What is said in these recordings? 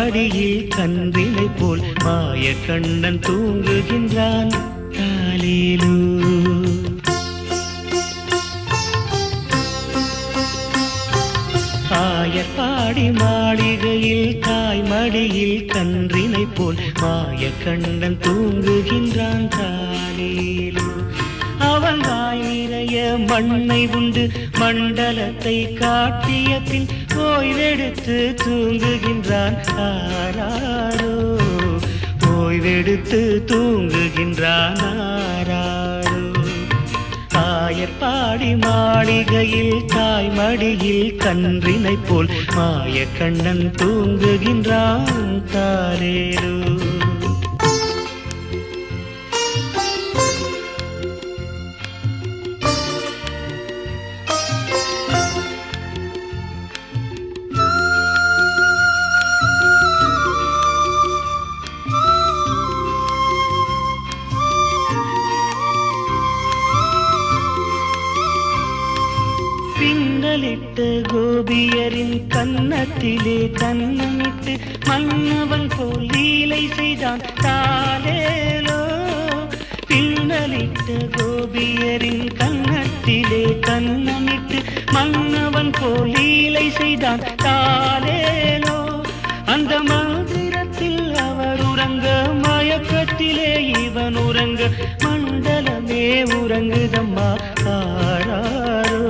மடியில் கன்றினை போல் மாய கண்ணன் தூங்குகின்றான் தாலேலோ. ஆயர்பாடி மாளிகையில் தாய் மடியில் கன்றினை போல் மாய கண்ணன் தூங்குகின்றான் தாலேலோ. அவன் வாய் நிறைய மண்ணை உண்டு மண்டலத்தை காட்டிய பின் ஓய்வெடுத்து தூங்குகின்றான் ஆராரோ. ஓய்வெடுத்து தூங்குகின்றான் ஆராரோ. ஆயர்பாடி மாளிகையில் தாய் மடியில் கன்றினை போல் மாய கண்ணன் தூங்குகின்றான் தாலேலோ. பின்னலிட்டு கோபியரின் கன்னத்திலே கன்னமிட்டு மன்னவன் போல் லீலை செய்தான் தாலேலோ. பின்னலிட்டு கோபியரின் கன்னத்திலே கன்னமிட்டு மன்னவன் போல் லீலை செய்தான் தாலேலோ. அந்த மந்திரத்தில் அவர் உறங்க மயக்கத்திலே இவன் உறங்க மண்டலமே உறங்குதம்மா ஆராரோ.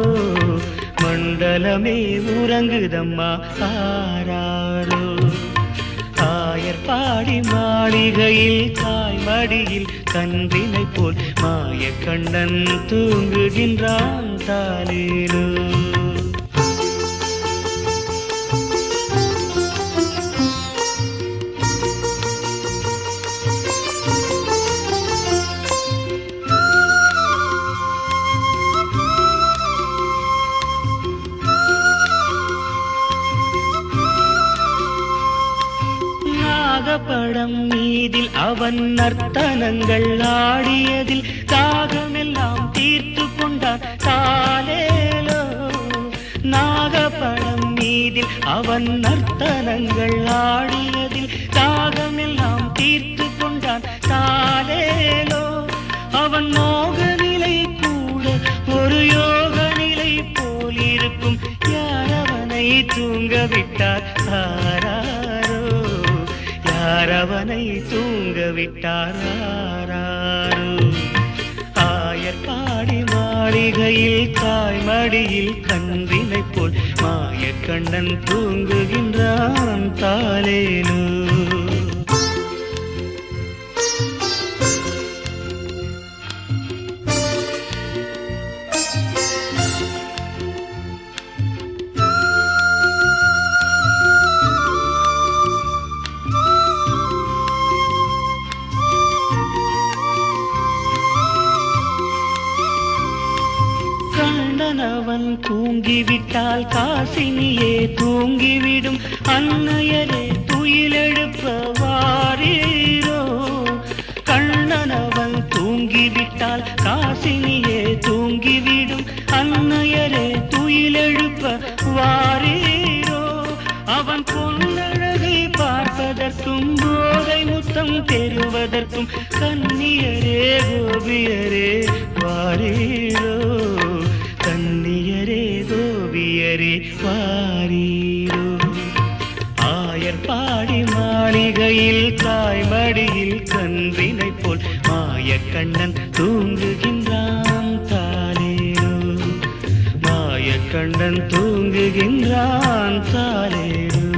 மண்டலமே உறங்குதம்மா ஆராரோ. ஆயர்பாடி மாளிகையில் தாய் மடியில் கன்றினை போல் மாய கண்ணன் தூங்குகின்றான் தாலேலோ. படம் மீதில் அவன் நர்த்தனங்கள் ஆடியதில் தாகமெல்லாம் தீர்த்து கொண்டான் தாலேலோ. நாகப்படம் மீதில் அவன் நர்த்தனங்கள் ஆடியதில் தாகமெல்லாம் தீர்த்து கொண்டான் தாலேலோ. அவன் மோக நிலை கூட ஒரு யோக நிலை போல் இருக்கும் யாரவனை தூங்க விட்டார் ஆராரோ. யாரவனை தூங்க விட்டார் ஆராரோ. ஆயர்பாடி மாளிகையில் தாய் மடியில் கன்றினை போல் மாய கண்ணன் தூங்குகின்றான் தாலேலோ. அவன் தூங்கிவிட்டால் காசினியே தூங்கிவிடும் அன்னையரே துயிலெழுப்ப வாரீரோ. கண்ணனவன் தூங்கிவிட்டால் காசினியே தூங்கிவிடும் அன்னையரே துயிலெழுப்ப வாரீரோ. அவன் பொன்னழகை பார்ப்பதற்கும் போதை முத்தம் பெறுவதற்கும் கன்னியரே கோபியரே வாரீரோ. கன்னியரே கோபியரே வாரீரோ. ஆயர்பாடி மாளிகையில் தாய் மடியில் கன்றினை போல் மாய கண்ணன் தூங்குகின்றான் தாலேலோ. மாய கண்ணன் தூங்குகின்றான் தாலேலோ.